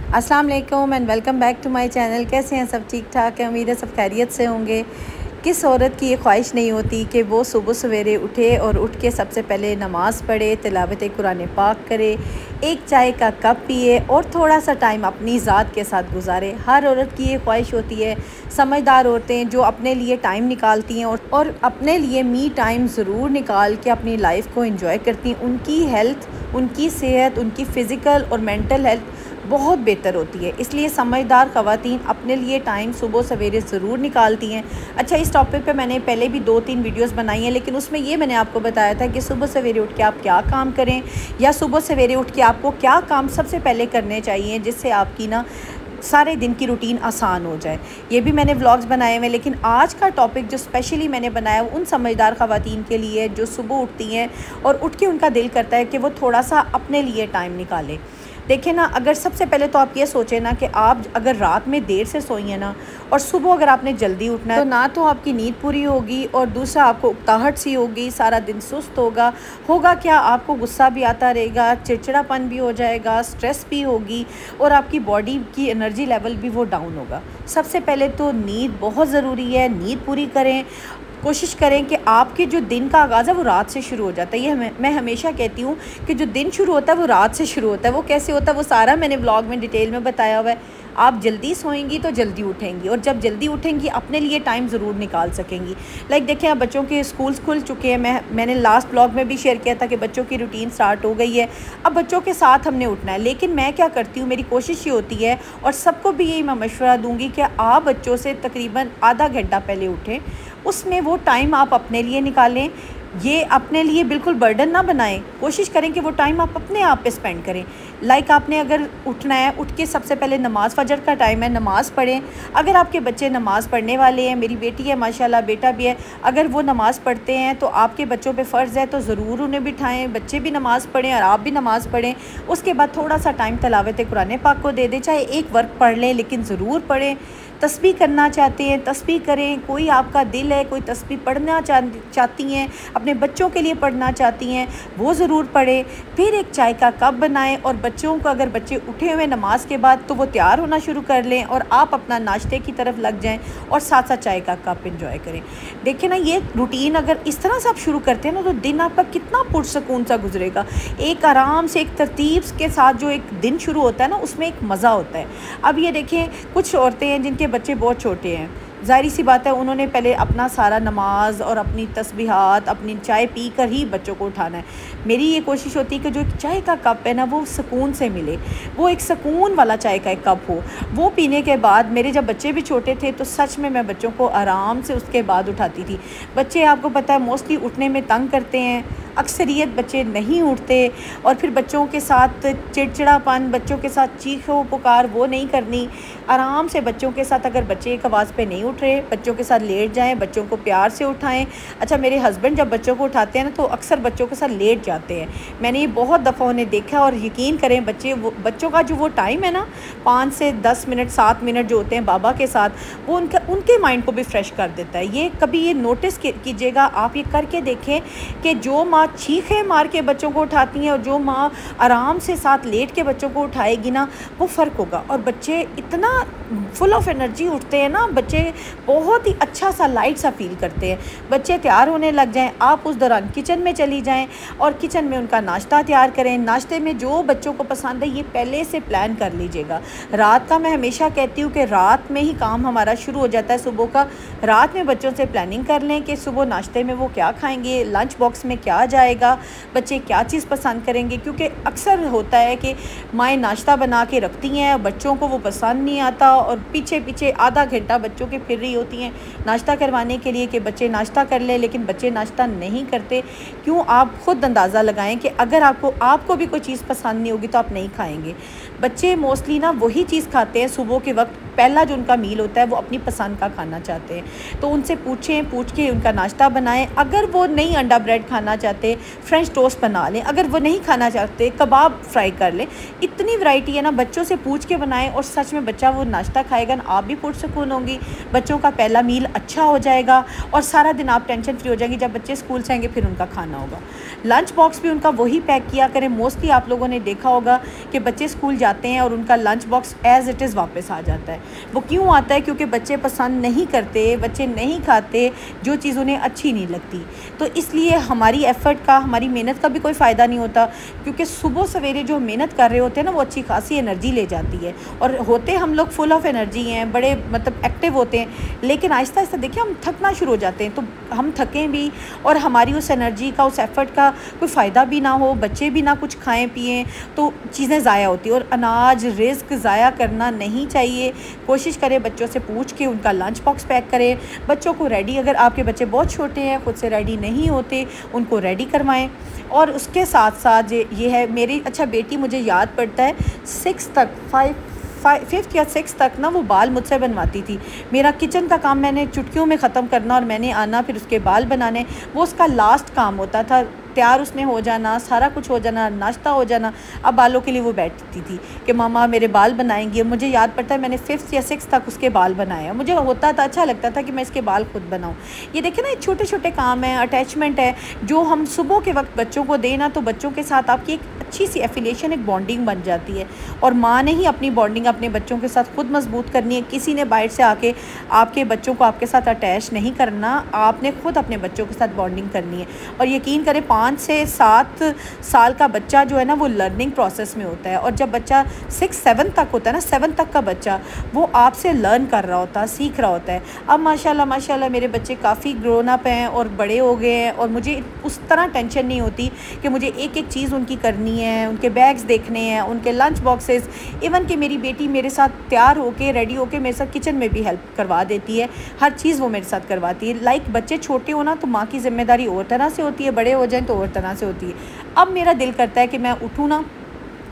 अस्सलाम वालेकुम and welcome back to my channel. कैसे हैं सब? ठीक ठाक है, उम्मीद है सब खैरियत से होंगे। किस औरत की ये ख्वाहिश नहीं होती कि वो सुबह सवेरे उठे और उठ के सबसे पहले नमाज़ पढ़े, तिलावत कुरान पाक करे, एक चाय का कप पिए और थोड़ा सा टाइम अपनी ज़ात के साथ गुजारे। हर औरत की ये ख्वाहिश होती है। समझदार औरतें जो अपने लिए टाइम निकालती हैं और अपने लिए मी टाइम ज़रूर निकाल के अपनी लाइफ को एंजॉय करती हैं, उनकी हेल्थ, उनकी सेहत, उनकी फ़िज़िकल और मेंटल हेल्थ बहुत बेहतर होती है। इसलिए समझदार ख़वातीन अपने लिए टाइम सुबह सवेरे ज़रूर निकालती हैं। अच्छा, इस टॉपिक पे मैंने पहले भी 2-3 वीडियोस बनाई हैं, लेकिन उसमें ये मैंने आपको बताया था कि सुबह सवेरे उठ के आप क्या काम करें या सुबह सवेरे उठ के आपको क्या काम सबसे पहले करने चाहिए जिससे आपकी ना सारे दिन की रूटीन आसान हो जाए। ये भी मैंने व्लॉग्स बनाए हुए हैं, लेकिन आज का टॉपिक जो स्पेशली मैंने बनाया वो उन समझदार ख़वातीन के लिए जो सुबह उठती हैं और उठ के उनका दिल करता है कि वो थोड़ा सा अपने लिए टाइम निकालें। देखिए ना, अगर सबसे पहले तो आप ये सोचें ना कि आप अगर रात में देर से सोई हैं ना और सुबह अगर आपने जल्दी उठना है तो ना तो आपकी नींद पूरी होगी और दूसरा आपको उकताहट सी होगी, सारा दिन सुस्त होगा क्या, आपको गुस्सा भी आता रहेगा, चिड़चिड़ापन भी हो जाएगा, स्ट्रेस भी होगी और आपकी बॉडी की एनर्जी लेवल भी वो डाउन होगा। सबसे पहले तो नींद बहुत ज़रूरी है, नींद पूरी करें। कोशिश करें कि आपके जो दिन का आगाज़ है वो रात से शुरू हो जाता है। ये मैं हमेशा कहती हूँ कि जो दिन शुरू होता है वो रात से शुरू होता है। वो कैसे होता है वो सारा मैंने व्लॉग में डिटेल में बताया हुआ है। आप जल्दी सोएंगी तो जल्दी उठेंगी और जब जल्दी उठेंगी अपने लिए टाइम ज़रूर निकाल सकेंगी। देखिए, अब बच्चों के स्कूल्स खुल चुके हैं। मैंने लास्ट व्लॉग में भी शेयर किया था कि बच्चों की रूटीन स्टार्ट हो गई है। अब बच्चों के साथ हमने उठना है, लेकिन मैं क्या करती हूँ, मेरी कोशिश ये होती है और सबको भी यही मैं मशवरा दूँगी कि आप बच्चों से तकरीबन आधा घंटा पहले उठें। उसमें वो टाइम आप अपने लिए निकालें। ये अपने लिए बिल्कुल बर्डन ना बनाएं। कोशिश करें कि वो टाइम आप अपने आप पे स्पेंड करें। आपने अगर उठना है, उठ के सबसे पहले नमाज़, फजर का टाइम है, नमाज़ पढ़ें। अगर आपके बच्चे नमाज़ पढ़ने वाले हैं, मेरी बेटी है माशाल्लाह, बेटा भी है, अगर वो नमाज़ पढ़ते हैं तो आपके बच्चों पे फ़र्ज़ है तो ज़रूर उन्हें बिठाएं, बच्चे भी नमाज़ पढ़ें और आप भी नमाज़ पढ़ें। उसके बाद थोड़ा सा टाइम तिलावत कुरान पाक को दे दें, चाहे एक वर्क पढ़ लें लेकिन ज़रूर पढ़ें। तस्बीह करना चाहते हैं तस्बीह करें। कोई आपका दिल है, कोई तस्बीह पढ़ना चाहती हैं, अपने बच्चों के लिए पढ़ना चाहती हैं, वो ज़रूर पढ़ें। फिर एक चाय का कप बनाएं और बच्चों को, अगर बच्चे उठे हुए नमाज के बाद, तो वो तैयार होना शुरू कर लें और आप अपना नाश्ते की तरफ लग जाएं और साथ साथ चाय का कप एंजॉय करें। देखिए ना, ये रूटीन अगर इस तरह से आप शुरू करते हैं ना तो दिन आपका कितना पुरसकून सा गुजरेगा। एक आराम से, एक तरतीब के साथ जो एक दिन शुरू होता है ना, उसमें एक मज़ा होता है। अब ये देखें, कुछ औरतें हैं जिनके बच्चे बहुत छोटे हैं, ज़ाहिर सी बात है उन्होंने पहले अपना सारा नमाज और अपनी तस्बीहात, अपनी चाय पी कर ही बच्चों को उठाना है। मेरी ये कोशिश होती है कि जो चाय का कप है ना वो सुकून से मिले, वो एक सुकून वाला चाय का एक कप हो। वो पीने के बाद, मेरे जब बच्चे भी छोटे थे तो सच में मैं बच्चों को आराम से उसके बाद उठाती थी। बच्चे, आपको पता है, मोस्टली उठने में तंग करते हैं, अक्सरियत बच्चे नहीं उठते और फिर बच्चों के साथ चिड़चिड़ापन, बच्चों के साथ चीखो पुकार वो नहीं करनी। आराम से बच्चों के साथ, अगर बच्चे एक आवाज़ पे नहीं उठ रहे, बच्चों के साथ लेट जाएं, बच्चों को प्यार से उठाएं। अच्छा, मेरे हस्बैंड जब बच्चों को उठाते हैं ना तो अक्सर बच्चों के साथ लेट जाते हैं। मैंने ये बहुत दफ़ा उन्हें देखा और यकीन करें, बच्चों का जो वो टाइम है ना, 5 से 10 मिनट, 7 मिनट जो होते हैं बाबा के साथ, वो उनके माइंड को भी फ्रेश कर देता है। ये कभी ये नोटिस कीजिएगा, आप ये करके देखें कि जो माँ चीखें मार के बच्चों को उठाती हैं और जो माँ आराम से साथ लेट के बच्चों को उठाएगी ना, वो फ़र्क होगा। और बच्चे इतना फुल ऑफ एनर्जी उठते हैं ना, बच्चे बहुत ही अच्छा सा लाइट सा फील करते हैं। बच्चे तैयार होने लग जाएं, आप उस दौरान किचन में चली जाएं और किचन में उनका नाश्ता तैयार करें। नाश्ते में जो बच्चों को पसंद है ये पहले से प्लान कर लीजिएगा। रात का, मैं हमेशा कहती हूँ कि रात में ही काम हमारा शुरू हो जाता है सुबह का। रात में बच्चों से प्लानिंग कर लें कि सुबह नाश्ते में वो क्या खाएँगे, लंच बॉक्स में क्या जाएगा, बच्चे क्या चीज़ पसंद करेंगे। क्योंकि अक्सर होता है कि माएँ नाश्ता बना के रखती हैं, बच्चों को वो पसंद नहीं आता और पीछे पीछे आधा घंटा बच्चों के फिर रही होती हैं नाश्ता करवाने के लिए कि बच्चे नाश्ता कर लें, लेकिन बच्चे नाश्ता नहीं करते। क्यों? आप ख़ुद अंदाज़ा लगाएं कि अगर आपको भी कोई चीज़ पसंद नहीं होगी तो आप नहीं खाएंगे। बच्चे मोस्टली ना वही चीज़ खाते हैं सुबह के वक्त, पहला जो उनका मील होता है वो अपनी पसंद का खाना चाहते हैं। तो उनसे पूछ के उनका नाश्ता बनाएं। अगर वो नहीं अंडा ब्रेड खाना चाहते, फ्रेंच टोस्ट बना लें। अगर वो नहीं खाना चाहते, कबाब फ्राई कर लें। इतनी वैरायटी है ना, बच्चों से पूछ के बनाएं और सच में बच्चा वो नाश्ता खाएगा ना, आप भी पुरसकून होंगी, बच्चों का पहला मील अच्छा हो जाएगा और सारा दिन आप टेंशन फ्री हो जाएंगी। जब बच्चे स्कूल से आएंगे फिर उनका खाना होगा। लंच बॉक्स भी उनका वही पैक किया करें। मोस्टली आप लोगों ने देखा होगा कि बच्चे स्कूल जाते हैं और उनका lunch box as it is वापस आ जाता है। वो क्यों आता है? क्योंकि बच्चे पसंद नहीं करते, बच्चे नहीं खाते जो चीज़ उन्हें अच्छी नहीं लगती। तो इसलिए हमारी एफ़र्ट का, हमारी मेहनत का भी कोई फ़ायदा नहीं होता, क्योंकि सुबह सवेरे जो मेहनत कर रहे होते हैं ना, वो अच्छी खासी एनर्जी ले जाती है और होते हम लोग फुल ऑफ एनर्जी हैं, बड़े मतलब एक्टिव होते हैं। लेकिन आहिस्ता आहिस्ता देखिए हम थकना शुरू हो जाते हैं, तो हम थकें भी और हमारी उस एनर्जी का, उस एफ़र्ट का कोई फ़ायदा भी ना हो, बच्चे भी ना कुछ खाएं पिएं, तो चीज़ें ज़ाया होती हैं। और अनाज रिज़्क ज़ाया करना नहीं चाहिए। कोशिश करें बच्चों से पूछ के उनका लंच बॉक्स पैक करें, बच्चों को रेडी, अगर आपके बच्चे बहुत छोटे हैं ख़ुद से रेडी नहीं होते, उनको रेडी करवाएं। और उसके साथ साथ ये है मेरी, अच्छा बेटी मुझे याद पड़ता है 6 तक, 5th या 6th तक ना वो बाल मुझसे बनवाती थी। मेरा किचन का काम मैंने चुटकियों में ख़त्म करना और मैंने आना फिर उसके बाल बनाने, वो उसका लास्ट काम होता था। तैयार उसने हो जाना, सारा कुछ हो जाना, नाश्ता हो जाना, अब बालों के लिए वो बैठती थी कि मामा मेरे बाल बनाएंगी। मुझे याद पड़ता है मैंने 5th या 6th तक उसके बाल बनाए। मुझे होता था, अच्छा लगता था कि मैं इसके बाल खुद बनाऊं। ये देखिए ना, छोटे छोटे काम हैं, अटैचमेंट है जो हम सुबह के वक्त बच्चों को देना, तो बच्चों के साथ आपकी एक अच्छी सी एफिलिएशन, एक बॉन्डिंग बन जाती है। और माँ ने ही अपनी बॉन्डिंग अपने बच्चों के साथ खुद मजबूत करनी है। किसी ने बाहर से आके आपके बच्चों को आपके साथ अटैच नहीं करना, आपने खुद अपने बच्चों के साथ बॉन्डिंग करनी है। और यकीन करें 5 से 7 साल का बच्चा जो है ना, वो लर्निंग प्रोसेस में होता है। और जब बच्चा 6-7 तक होता है ना, 7 तक का बच्चा, वो आपसे लर्न कर रहा होता है, सीख रहा होता है। अब माशाल्लाह मेरे बच्चे काफ़ी ग्रोन अप हैं और बड़े हो गए हैं और मुझे उस तरह टेंशन नहीं होती कि मुझे एक एक चीज़ उनकी करनी है, उनके बैग्स देखने हैं, उनके लंच बॉक्सेस। इवन कि मेरी बेटी मेरे साथ तैयार होके, रेडी होके मेरे साथ किचन में भी हेल्प करवा देती है, हर चीज़ वो मेरे साथ करवाती है। लाइक बच्चे छोटे हो ना, तो माँ की ज़िम्मेदारी और तरह से होती है, बड़े हो जाएं तो और तरह से होती है। अब मेरा दिल करता है कि मैं उठूँ ना,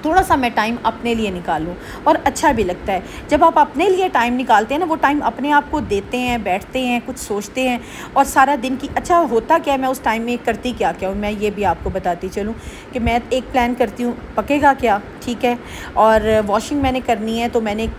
थोड़ा सा मैं टाइम अपने लिए निकालूं, और अच्छा भी लगता है जब आप अपने लिए टाइम निकालते हैं ना, वो टाइम अपने आप को देते हैं, बैठते हैं, कुछ सोचते हैं और सारा दिन की, अच्छा होता क्या है, मैं उस टाइम में करती क्या क्या हूँ, मैं ये भी आपको बताती चलूँ कि मैं एक प्लान करती हूँ, पकेगा क्या, ठीक है, और वॉशिंग मैंने करनी है, तो मैंने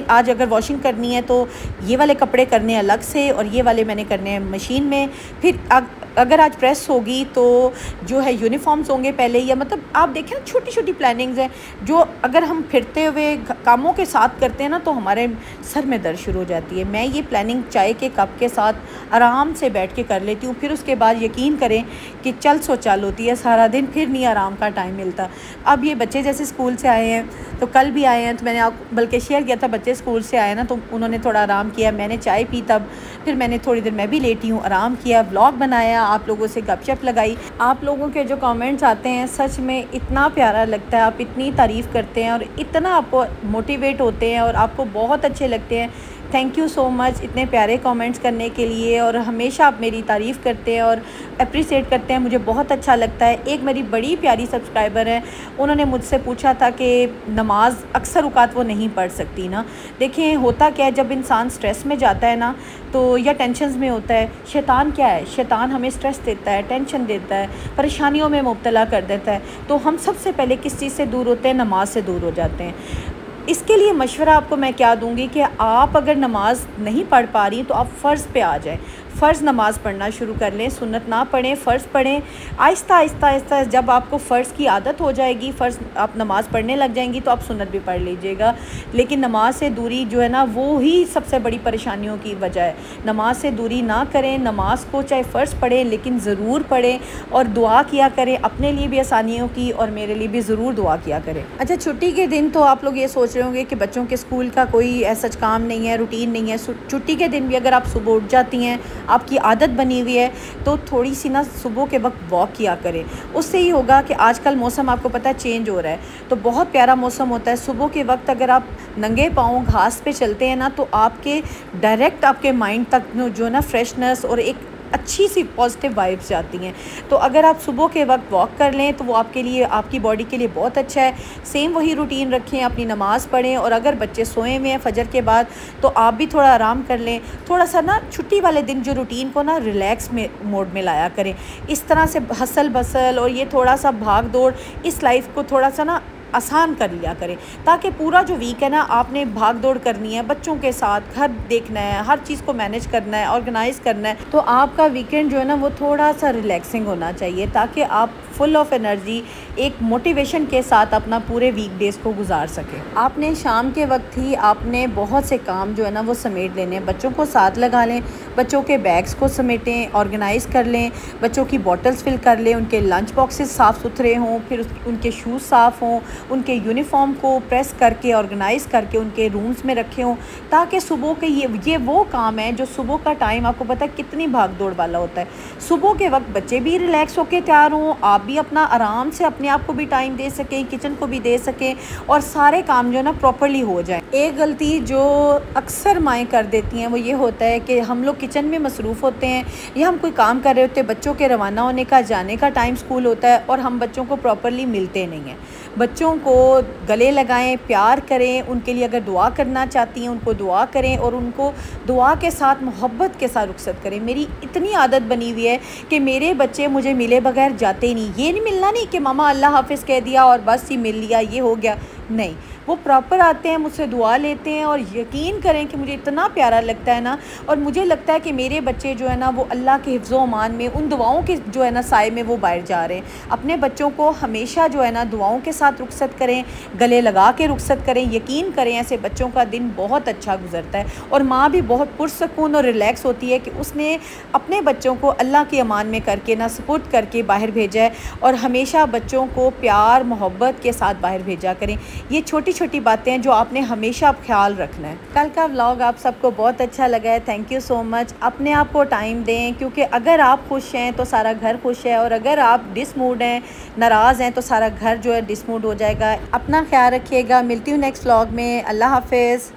आज अगर वॉशिंग करनी है तो ये वाले कपड़े करने अलग से और ये वाले मैंने करने हैं मशीन में। फिर अगर आज प्रेस होगी तो जो है यूनिफॉर्म्स होंगे पहले, या मतलब आप देखें छोटी छोटी प्लानिंग्स हैं जो अगर हम फिरते हुए कामों के साथ करते हैं ना, तो हमारे सर में दर्द शुरू हो जाती है। मैं ये प्लानिंग चाय के कप के साथ आराम से बैठ के कर लेती हूँ। फिर उसके बाद यकीन करें कि चल सो चाल होती है सारा दिन, फिर नहीं आराम का टाइम मिलता। अब ये बच्चे जैसे स्कूल से आए हैं, तो कल भी आए हैं, तो मैंने बल्कि शेयर किया था, बच्चे स्कूल से आए ना तो उन्होंने थोड़ा आराम किया, मैंने चाय पी, तब फिर मैंने थोड़ी देर मैं भी लेटी हूँ, आराम किया, व्लॉग बनाया, आप लोगों से गपशप लगाई। आप लोगों के जो कमेंट्स आते हैं सच में इतना प्यारा लगता है, आप इतनी तारीफ़ करते हैं और इतना आपको मोटिवेट होते हैं और आपको बहुत अच्छे लगते हैं। थैंक यू सो मच इतने प्यारे कमेंट्स करने के लिए, और हमेशा आप मेरी तारीफ़ करते हैं और अप्रिशिएट करते हैं, मुझे बहुत अच्छा लगता है। एक मेरी बड़ी प्यारी सब्सक्राइबर है, उन्होंने मुझसे पूछा था कि नमाज़ अक्सर औक़ात वो नहीं पढ़ सकती ना। देखिए होता क्या है, जब इंसान स्ट्रेस में जाता है ना, तो या टेंशन्स में होता है, शैतान क्या है, शैतान हमें स्ट्रेस देता है, टेंशन देता है, परेशानियों में मुब्तला कर देता है। तो हम सबसे पहले किस चीज़ से दूर होते हैं? नमाज से दूर हो जाते हैं। इसके लिए मशवरा आपको मैं क्या दूंगी कि आप अगर नमाज़ नहीं पढ़ पा रही तो आप फ़र्ज़ पे आ जाएं, फ़र्ज़ नमाज़ पढ़ना शुरू कर लें, सुन्नत ना पढ़ें, फ़र्ज़ पढ़ें। आहिस्ता आहिस्ता आहिस्ता जब आपको फ़र्ज़ की आदत हो जाएगी, फ़र्ज़ आप नमाज़ पढ़ने लग जाएंगी, तो आप सुन्नत भी पढ़ लीजिएगा। लेकिन नमाज से दूरी जो है ना, वो ही सबसे बड़ी परेशानियों की वजह है। नमाज से दूरी ना करें, नमाज को चाहे फ़र्ज़ पढ़ें लेकिन ज़रूर पढ़ें, और दुआ किया करें अपने लिए भी आसानियों की, और मेरे लिए भी ज़रूर दुआ किया करें। अच्छा, छुट्टी के दिन तो आप लोग ये सोच रहे होंगे कि बच्चों के स्कूल का कोई ऐसा काम नहीं है, रूटीन नहीं है। छुट्टी के दिन भी अगर आप सुबह उठ जाती हैं, आपकी आदत बनी हुई है, तो थोड़ी सी ना सुबह के वक्त वॉक किया करें। उससे ही होगा कि आजकल मौसम आपको पता है चेंज हो रहा है, तो बहुत प्यारा मौसम होता है। सुबह के वक्त अगर आप नंगे पाँव घास पे चलते हैं ना, तो आपके डायरेक्ट आपके माइंड तक जो ना फ्रेशनेस और एक अच्छी सी पॉजिटिव वाइब्स जाती हैं। तो अगर आप सुबह के वक्त वॉक कर लें तो वो आपके लिए, आपकी बॉडी के लिए बहुत अच्छा है। सेम वही रूटीन रखें, अपनी नमाज़ पढ़ें, और अगर बच्चे सोए हुए हैं फजर के बाद तो आप भी थोड़ा आराम कर लें। थोड़ा सा ना छुट्टी वाले दिन जो रूटीन को ना रिलैक्स में मोड में लाया करें। इस तरह से हसल बसल और ये थोड़ा सा भाग दौड़ इस लाइफ को थोड़ा सा ना आसान कर लिया करें, ताकि पूरा जो वीक है ना आपने भाग दौड़ करनी है, बच्चों के साथ घर देखना है, हर चीज़ को मैनेज करना है, ऑर्गेनाइज़ करना है, तो आपका वीकेंड जो है ना वो थोड़ा सा रिलैक्सिंग होना चाहिए, ताकि आप फुल ऑफ एनर्जी एक मोटिवेशन के साथ अपना पूरे वीक डेज़ को गुजार सकें। आपने शाम के वक्त ही आपने बहुत से काम जो है ना वो समेट लेने हैं। बच्चों को साथ लगा लें, बच्चों के बैग्स को समेटें, ऑर्गेनाइज़ कर लें, बच्चों की बॉटल्स फिल कर लें, उनके लंच बॉक्सेस साफ़ सुथरे हों, फिर उनके शूज़ साफ़ हों, उनके यूनिफॉर्म को प्रेस करके ऑर्गेनाइज़ करके उनके रूम्स में रखे हों, ताकि सुबह के ये वो काम है जो सुबह का टाइम आपको पता है कितनी भाग दौड़ वाला होता है। सुबह के वक्त बच्चे भी रिलैक्स होकर तैयार हों, आप भी अपना आराम से अपने आप को भी टाइम दे सकें, किचन को भी दे सकें और सारे काम जो है ना प्रॉपर्ली हो जाए। एक गलती जो अक्सर माएँ कर देती हैं वो ये होता है कि हम लोग किचन में मसरूफ़ होते हैं या हम कोई काम कर रहे होते हैं, बच्चों के रवाना होने का जाने का टाइम स्कूल होता है और हम बच्चों को प्रॉपर्ली मिलते नहीं हैं। बच्चों को गले लगाएं, प्यार करें, उनके लिए अगर दुआ करना चाहती हैं उनको दुआ करें और उनको दुआ के साथ मोहब्बत के साथ रुखसत करें। मेरी इतनी आदत बनी हुई है कि मेरे बच्चे मुझे मिले बगैर जाते ही नहीं। ये नहीं मिलना नहीं कि मामा अल्लाह हाफिज़ कह दिया और बस ही मिल लिया, ये हो गया, नहीं, वो प्रॉपर आते हैं, मुझसे दुआ लेते हैं और यकीन करें कि मुझे इतना प्यारा लगता है ना, और मुझे लगता है कि मेरे बच्चे जो है ना वो अल्लाह के हिफ्ज़ व अमान में, उन दुआओं के जो है ना साए में वो बाहर जा रहे हैं। अपने बच्चों को हमेशा जो है ना दुआओं के साथ रुखसत करें, गले लगा के रुखसत करें। यकीन करें ऐसे बच्चों का दिन बहुत अच्छा गुजरता है और माँ भी बहुत पुरसकून और रिलैक्स होती है कि उसने अपने बच्चों को अल्लाह के अमान में करके ना सुपुर्द करके बाहर भेजा है। और हमेशा बच्चों को प्यार मोहब्बत के साथ बाहर भेजा करें। ये छोटी छोटी बातें हैं जो आपने हमेशा ख्याल रखना है। कल का व्लॉग आप सबको बहुत अच्छा लगा है, थैंक यू सो मच। अपने आप को टाइम दें, क्योंकि अगर आप खुश हैं तो सारा घर खुश है और अगर आप डिसमूड हैं, नाराज़ हैं, तो सारा घर जो है डिसमूड हो जाएगा। अपना ख्याल रखिएगा। मिलती हूँ नेक्स्ट व्लॉग में। अल्लाह हाफिज़।